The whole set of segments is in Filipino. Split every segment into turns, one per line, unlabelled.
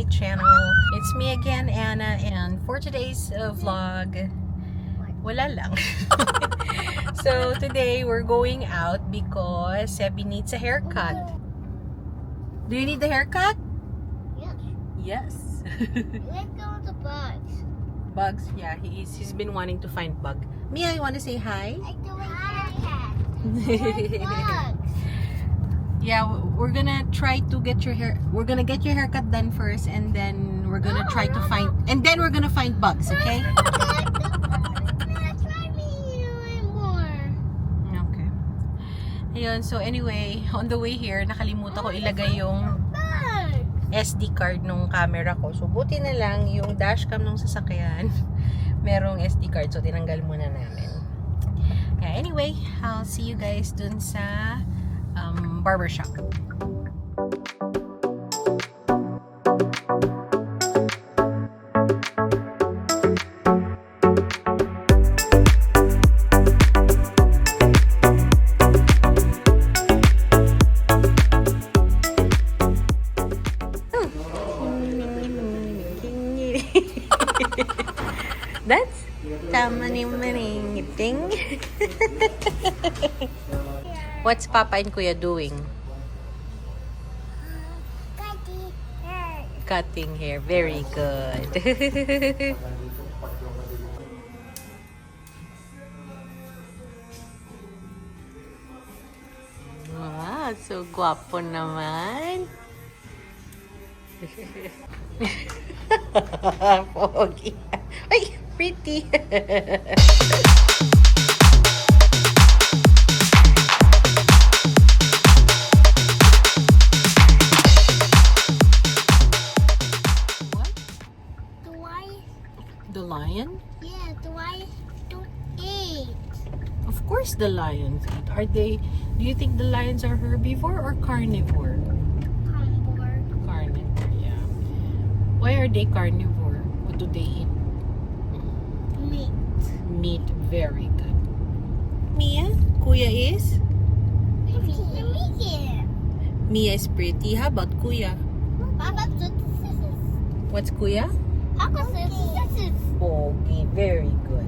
channel. It's me again, Anna, and for today's vlog, wala lang. So today we're going out because Sebi needs a haircut. Do you need the haircut?
Yes.
Yes.
Let's go to bugs.
Bugs? Yeah, he's been wanting to find bug. Mia, you want to say hi?
I do a haircut. Bugs.
Yeah, we're gonna try to get your hair. We're gonna get your haircut done first, and then we're gonna try to find. And then we're gonna find bugs. Okay?
Try me more.
Okay. Ayun. So anyway, on the way here, nakalimutan ko ilagay yung
Bugs.
SD card nung camera ko. So buti na lang yung dashcam nung sasakyan merong SD card. So tinanggal muna namin. Yeah. Anyway, I'll see you guys dun sa barbershop. That's tamani-maning-ting. What's Papa and Kuya doing? Cutting hair. Very good. Wow, so guwapo naman. Pogi. Ay, pretty. The lion?
Yeah, the lions don't eat.
Of course the lions eat. Are they, do you think the lions are herbivore or carnivore?
Carnivore.
Carnivore, yeah. Why are they carnivore? What do they eat?
Meat.
Meat, very good. Mia, Kuya is? Mia is pretty. How about Kuya? What's Kuya? Pogi, very good.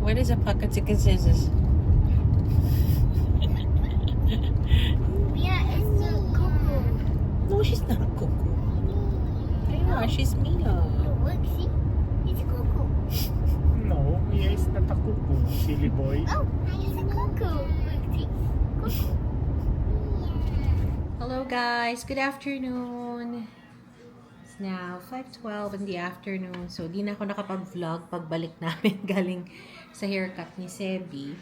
What is a pocket chicken scissors? No, she's not Coco. Yeah, she's Mia.
No, Mia is not a cuckoo, silly boy.
Hello guys, good afternoon. It's now 5:12 in the afternoon. So di na ako nakapag-vlog pagbalik namin galing sa haircut ni Sebi.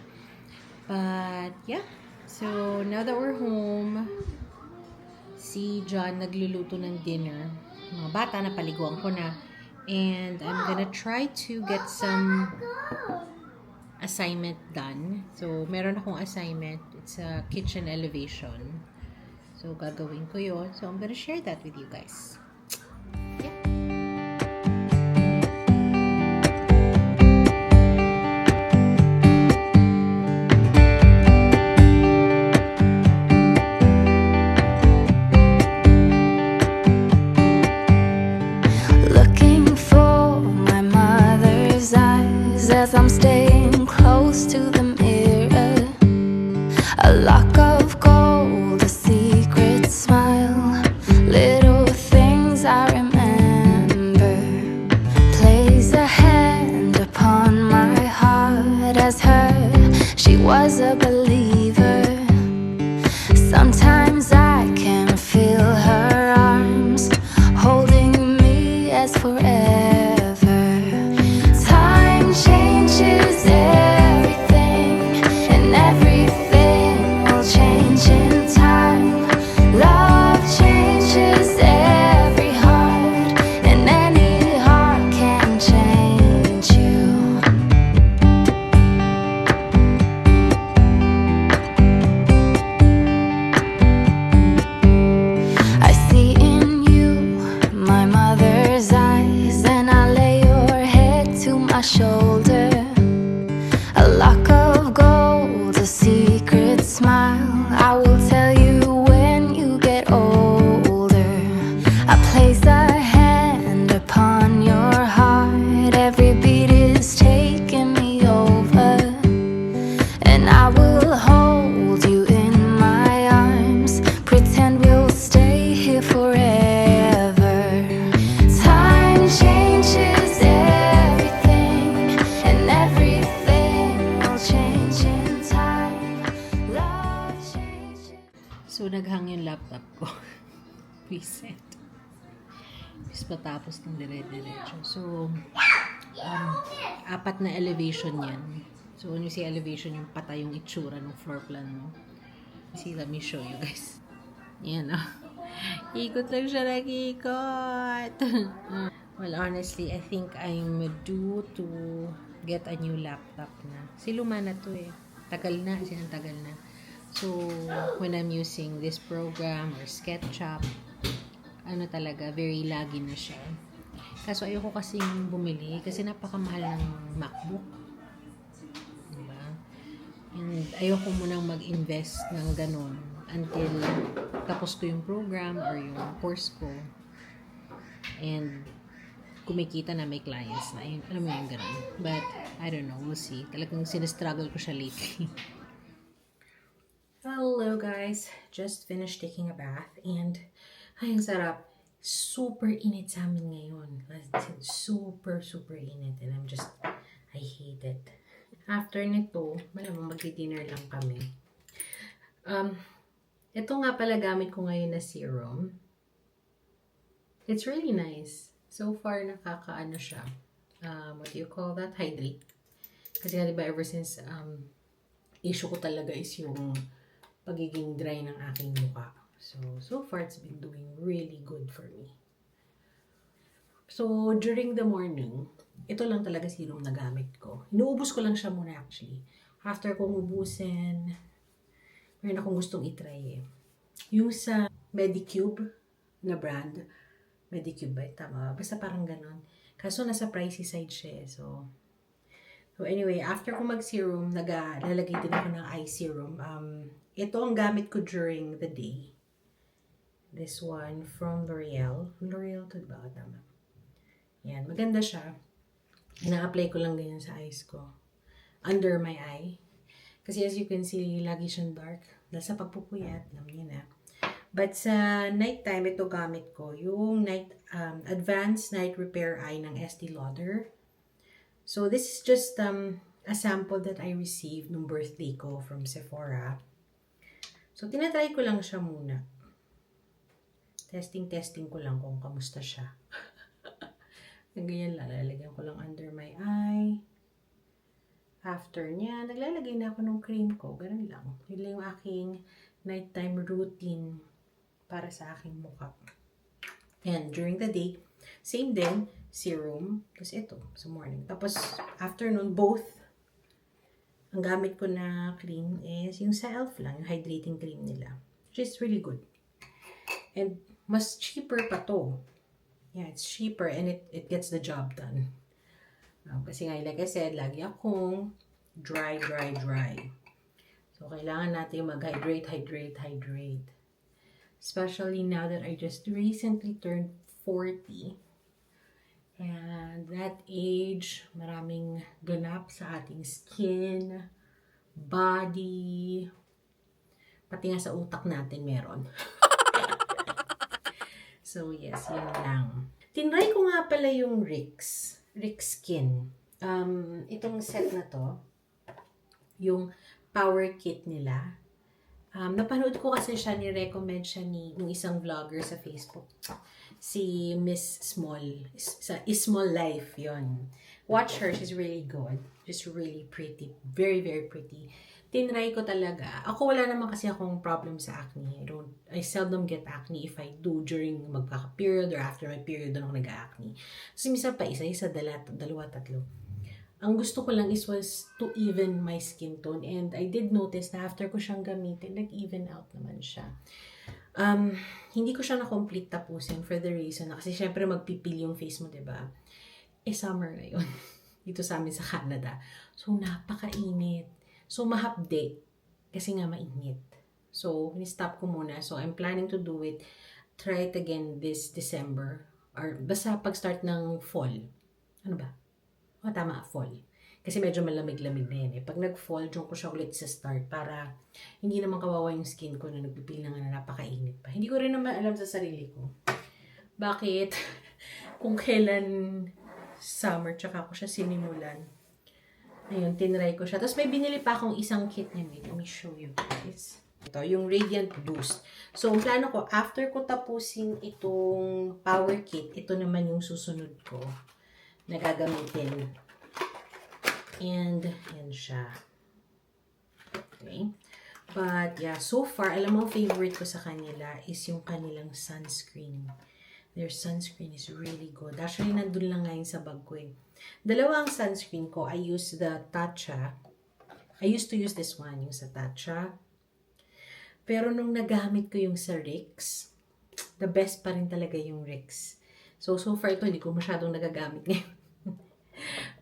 But yeah, so now that we're home, si John nagluluto ng dinner. Mga bata na paliguan ko na. And I'm gonna try to get some assignment done. So meron akong assignment. It's a kitchen elevation. So, gagawin ko yun. So, I'm gonna share that with you guys.
Looking for my mother's eyes as I'm staying close to the mirror. A lock of gold, a secret smile, little things I remember. Place a hand upon my heart as her, she was a believer. Sometimes I can feel her arms holding me as forever. Time changes everything, and everything will change in time. Love changes every heart, and any heart can change you. I see in you my mother's eyes, and I lay your head to my shoulder. A lock of gold, a secret smile, I will tell you when you get older.
laptop ko. Reset. Tapos matapos ng dire-diretso. So, 4 na elevation yan. So, when you say elevation, yung patay yung itsura ng floor plan mo. See, let me show you guys. Yan, ikot lang siya nag-ikot. Well, honestly, I think I'm due to get a new laptop na. Si luma na to eh. Tagal na, sinantagal na. So, when I'm using this program or SketchUp, talaga, very laggy na siya. Kaso ayoko kasing bumili kasi napakamahal ng MacBook. Diba? And ayoko munang mag-invest ng ganun until tapos ko yung program or yung course ko. And kumikita na may clients na. Alam mo yung ganun. But, I don't know. We'll see. Talagang sinastruggle ko siya lately. Hello guys. Just finished taking a bath and ay, ang sarap. Super init sa amin ngayon. Super, super init. And I hate it. After nito, malamang magdi-dinner lang kami. Ito nga pala gamit ko ngayon na serum. It's really nice. So far, nakakaano siya. What do you call that? Hydrate. Kasi nga diba, ever since, issue ko talaga is yung pagiging dry ng aking mukha. So far, it's been doing really good for me. So, during the morning, ito lang talaga serum na gamit ko. Inuubos ko lang siya muna actually. After kong ubusin, meron akong gustong itry eh. Yung sa Medicube na brand. Medicube ba? Tama. Basta parang ganon. Kaso nasa pricey side siya eh. So anyway, after ko mag-serum, lalagay din ako ng eye serum. Ito ang gamit ko during the day. This one from L'Oreal. L'Oreal to ba? Tama. Yan. Maganda siya. Ina-apply ko lang ganyan sa eyes ko. Under my eye. Kasi as you can see, lagi siyang dark. Dahil sa pagpupuyat, alam niyo na. But sa nighttime, ito gamit ko. Yung Advanced Night Repair Eye ng Estee Lauder. So this is just a sample that I received nung birthday ko from Sephora. So tinatry ko lang siya muna. Testing ko lang kung kamusta siya. Ganyan lang, lalagyan ko lang under my eye. After niya, naglalagay na ako ng cream ko. Ganun lang. Yun lang yung aking nighttime routine para sa aking mukha. And during the day, same din, serum. Tapos ito, sa morning. Tapos afternoon, both. Ang gamit ko na cream is yung sa e.l.f. lang, yung hydrating cream nila. Which is really good. And mas cheaper pa to. Yeah, it's cheaper and it gets the job done. Kasi nga, like I said, lagi akong dry. So, kailangan natin mag-hydrate. Especially now that I just recently turned 40. And that age, maraming ganap sa ating skin, body, pati nga sa utak natin meron. So, yes, yun lang. Tinry ko nga pala yung Rix Skin. Itong set na to, yung power kit nila. Napanood ko kasi siya, ni-recommend siya ng isang vlogger sa Facebook. Si Miss Small. Small Life, yon. Watch her, she's really good. Just really pretty. Very, very pretty. Tinry ko talaga. Ako wala naman kasi akong problem sa acne. I seldom get acne. If I do during magkaka-period or after my period, doon ako nag-acne. So, minsan pa isa, dalawa, tatlo. Ang gusto ko lang was to even my skin tone. And I did notice na after ko siyang gamitin, nag-even out naman siya. Hindi ko siya na-complete tapusin for the reason na kasi syempre magpipil yung face mo, diba? Summer ngayon. Dito sa amin sa Canada. So, napakainit. So, mahapde. Kasi nga mainit. So, ni-stop ko muna. So, I'm planning to do it. Try it again this December. Or basta pag-start ng fall. Ano ba? Tama, fall. Kasi medyo malamig-lamig na yan eh. Pag nag-fall, dyan ko siya ulit sa start para hindi naman kawawa yung skin ko na nagpipil na nga na napakainit pa. Hindi ko rin naman alam sa sarili ko. Bakit? Kung kailan summer, tsaka ko siya sinimulan. Ayun, tinry ko siya. Tapos may binili pa akong isang kit niya. Let me show you guys. Ito, yung Radiant Boost. So, ang plano ko, after ko tapusin itong power kit, ito naman yung susunod ko na gagamitin. And, yan siya. Okay. But, yeah, so far, alam mo, favorite ko sa kanila is yung kanilang sunscreen. Their sunscreen is really good. Actually, nandun lang ngayon sa bag ko eh. Dalawa ang sunscreen ko. I use the Tatcha. I used to use this one, yung sa Tatcha. Pero nung nagamit ko yung sa Rix, the best pa rin talaga yung Rix. So far ito, hindi ko masyadong nagagamit ngayon.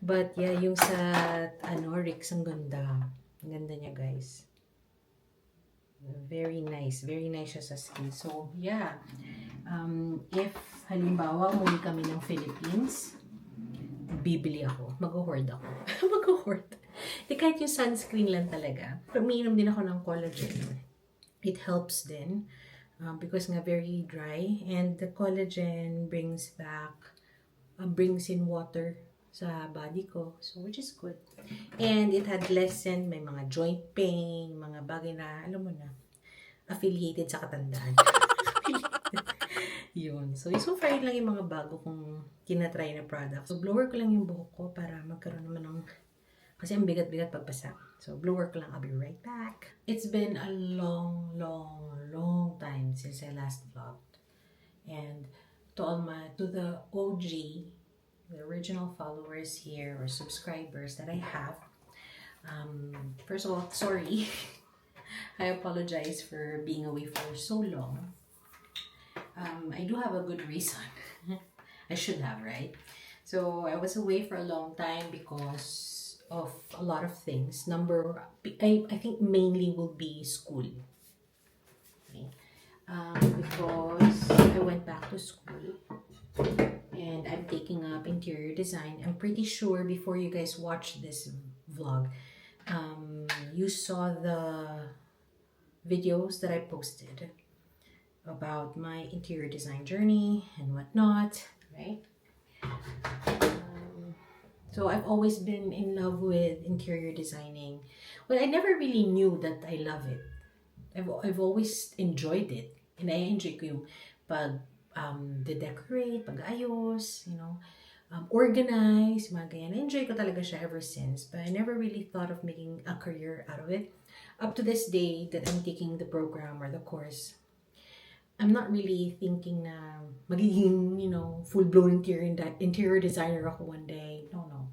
But, yeah, yung sa, Rix, ang ganda. Ang ganda niya, guys. Very nice. Very nice siya sa skin. So, yeah. If, halimbawa, muli kami ng Philippines, bibili ako. Mag-hoard ako. Mag-hoard. Kahit yung sunscreen lang talaga. Pero umiinom din ako ng collagen. It helps din. Because nga very dry. And the collagen brings in water sa body ko. So, which is good. And it had lessened may mga joint pain, mga bagay na, alam mo na, affiliated sa katandaan. Yun. So far yun lang yung mga bago kong tinatry na product. So, blower ko lang yung buhok ko para magkaroon naman ng, kasi ang bigat-bigat pagpasa. So, blower ko lang. I'll be right back. It's been a long time since I last vlogged. And to the OG, the original followers here or subscribers that I have, first of all, sorry. I apologize for being away for so long. I do have a good reason. I should have, right? So I was away for a long time because of a lot of things. I think mainly will be school. Okay. Because I went back to school and I'm taking up interior design. I'm pretty sure before you guys watch this vlog, you saw the videos that I posted about my interior design journey and whatnot, right? So I've always been in love with interior designing. Well, I never really knew that I love it. I've always enjoyed it. And I enjoy ko yung decorate, pag-ayos, organize, mga ganyan. I enjoy ko talaga siya ever since. But I never really thought of making a career out of it. Up to this day that I'm taking the program or the course, I'm not really thinking na magiging, full-blown interior designer ako one day. No.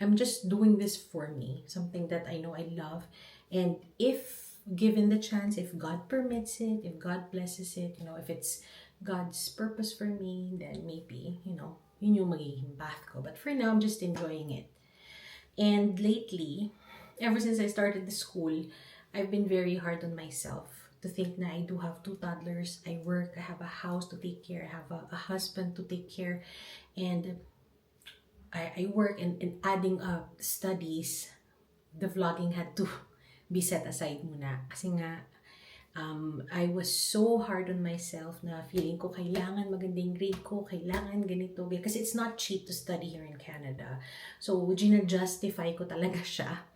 I'm just doing this for me. Something that I know I love. And if given the chance, if God permits it, if God blesses it, if it's God's purpose for me, then maybe, yun yung magiging path ko. But for now, I'm just enjoying it. And lately, ever since I started the school, I've been very hard on myself. To think na I do have 2 toddlers, I work, I have a house to take care, I have a husband to take care, and I work and adding up studies, the vlogging had to be set aside muna. Kasi nga, I was so hard on myself na feeling ko kailangan magandang grade ko, kailangan ganito. Because it's not cheap to study here in Canada. So, gina-justify ko talaga siya.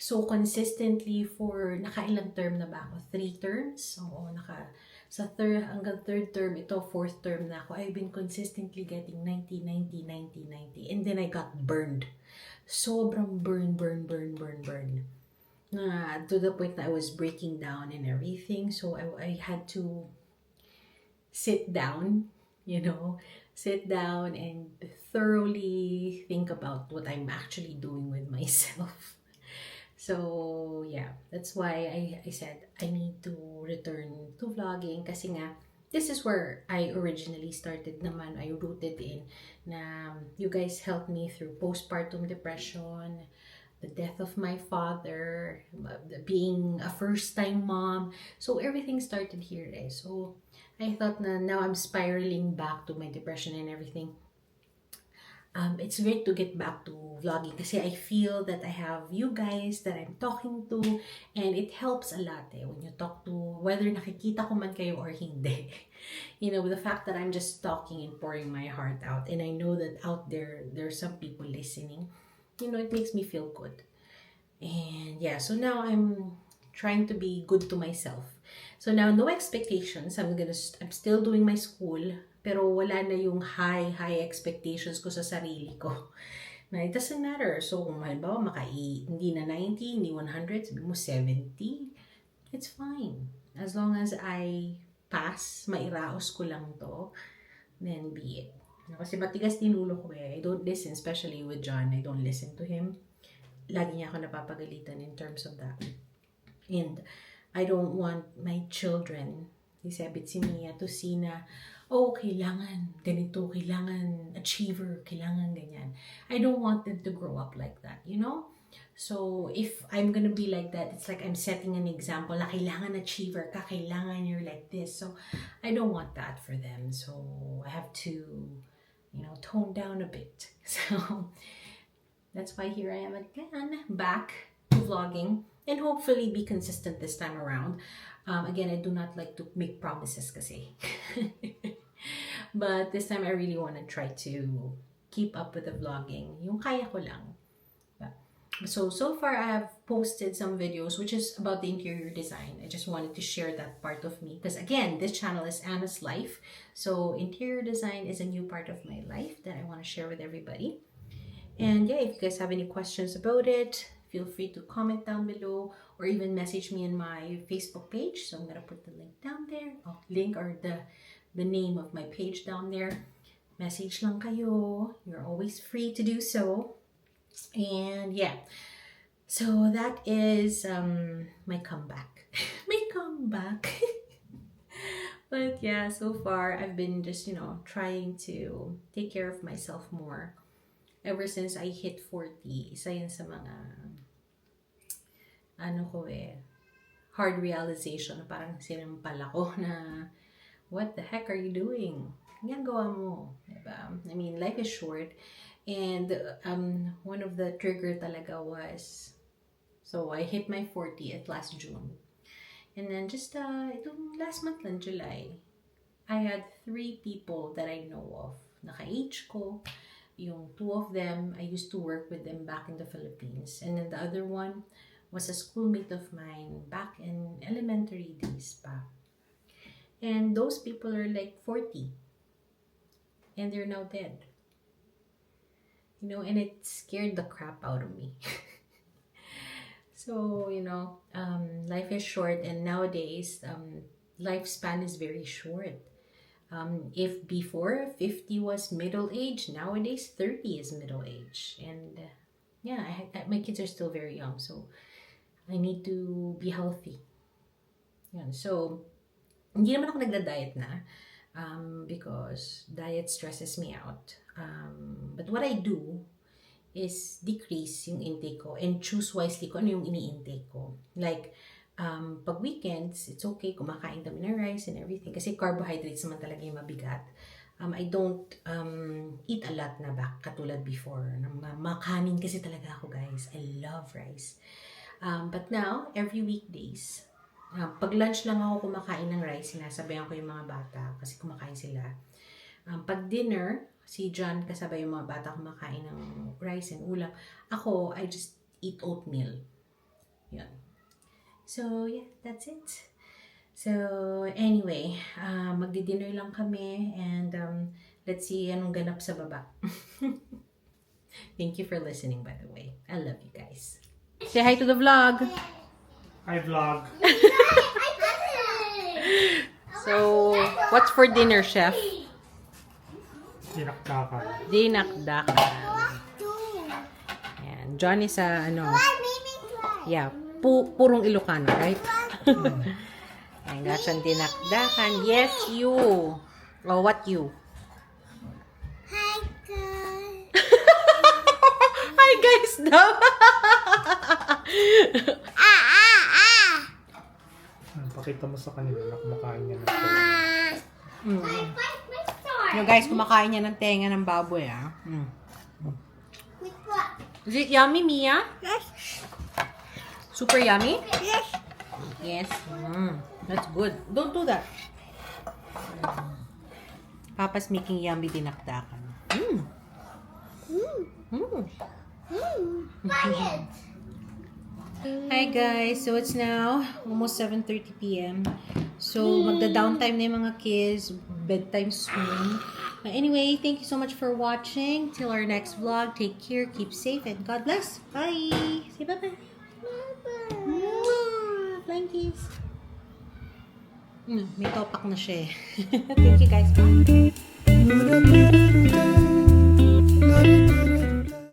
So, consistently for nakailang term na ba ako? 3 terms? Oo, hanggang 3rd term, ito 4th term na ako. I've been consistently getting 90. And then I got burned. Sobrang burn. To the point that I was breaking down and everything. So, I had to sit down and thoroughly think about what I'm actually doing with myself. So, yeah, that's why I said I need to return to vlogging kasi nga, this is where I originally started naman. I rooted in na you guys helped me through postpartum depression, the death of my father, being a first-time mom. So, everything started here eh. So, I thought na now I'm spiraling back to my depression and everything. It's great to get back to vlogging kasi I feel that I have you guys that I'm talking to and it helps a lot when you talk to, whether nakikita ko man kayo or hindi. The fact that I'm just talking and pouring my heart out and I know that out there's some people listening, it makes me feel good. And yeah, so now I'm trying to be good to myself. So now, no expectations. I'm still doing my school, pero wala na yung high expectations ko sa sarili ko. Na it doesn't matter. So, kung halimbawa, hindi na 90, hindi 100, sabi mo 70, it's fine. As long as I pass, mairaos ko lang to, then be it. Kasi matigas din ulo ko eh. I don't listen, especially with John. I don't listen to him. Lagi niya ako napapagalitan in terms of that. And I don't want my children, si Sebit, si Mia, to see na, oh, kailangan ganito, kailangan achiever, kailangan ganyan. I don't want them to grow up like that, you know? So, if I'm gonna be like that, it's like I'm setting an example na kailangan achiever ka, kailangan you're like this. So, I don't want that for them. So, I have to, you know, tone down a bit. So, that's why here I am again, back to vlogging. And hopefully be consistent this time around. Again, I do not like to make promises kasi. But this time I really want to try to keep up with the vlogging. Yung kaya ko lang. So far I have posted some videos which is about the interior design. I just wanted to share that part of me. Because again, this channel is Anna's life. So interior design is a new part of my life that I want to share with everybody. And yeah, if you guys have any questions about it, feel free to comment down below or even message me in my Facebook page. So I'm gonna put the link down there. Link or the name of my page down there. Message lang kayo. You're always free to do so. And yeah, so that is my comeback. My comeback. But yeah, so far I've been just, you know, trying to take care of myself more. Ever since I hit 40, isa yun sa mga hard realization na parang sinampal ako na what the heck are you doing? Ginagawa mo, diba? I mean, life is short, and one of the trigger talaga was, so I hit my 40th last June, and then just itong last month lang, July, I had 3 people that I know of, naka-age ko. Yung 2 of them, I used to work with them back in the Philippines, and then the other one was a schoolmate of mine back in elementary days pa. And those people are like 40. And they're now dead. You know, and it scared the crap out of me. So, you know, life is short, and nowadays, lifespan is very short. If before 50 was middle age, nowadays 30 is middle age. And yeah, my kids are still very young, so I need to be healthy. Yan. So, hindi naman ako nagda-diet na because diet stresses me out. But what I do is decrease yung intake ko and choose wisely kung ano yung ini-intake ko. Like, pag weekends, it's okay, kumakain kami ng rice and everything. Kasi carbohydrates naman talaga yung mabigat. I don't eat a lot na back katulad before. Makanin kasi talaga ako, guys. I love rice. But now, every weekdays, pag lunch lang ako kumakain ng rice, sinasabayan ko yung mga bata kasi kumakain sila. Pag dinner, si John kasabay yung mga bata kumakain ng rice and ulam. Ako, I just eat oatmeal. Yan. So, yeah, that's it. So, anyway, magdi-dinner lang kami and let's see anong ganap sa baba. Thank you for listening, by the way. I love you guys. Say hi to the vlog.
Hi, vlog.
So, what's for dinner, chef?
Dinakdakan.
Dinakdakan. Yan. John is yeah, purong Ilocano, right? Ayan, got siyang dinakdakan. Yes, you. Oh, what you?
Hi, guys.
Hi, guys, daw.
Pakita mo sa kanila na kumakain niya ng tenga.
Yung guys, kumakain niya ng tenga ng baboy, ah.
With what?
Is it yummy, Mia?
Yes.
Super yummy?
Yes.
Yes. That's good. Don't do that. Papa's making yummy dinakdakan.
Quiet.
Hi guys, so it's now almost 7:30 p.m. So magda-downtime na yung mga kids, bedtime soon. Anyway, thank you so much for watching. Till our next vlog, take care, keep safe, and God bless. Bye! Say bye-bye. Mwah! Flying kiss. May topak na siya eh. Thank you guys. Bye!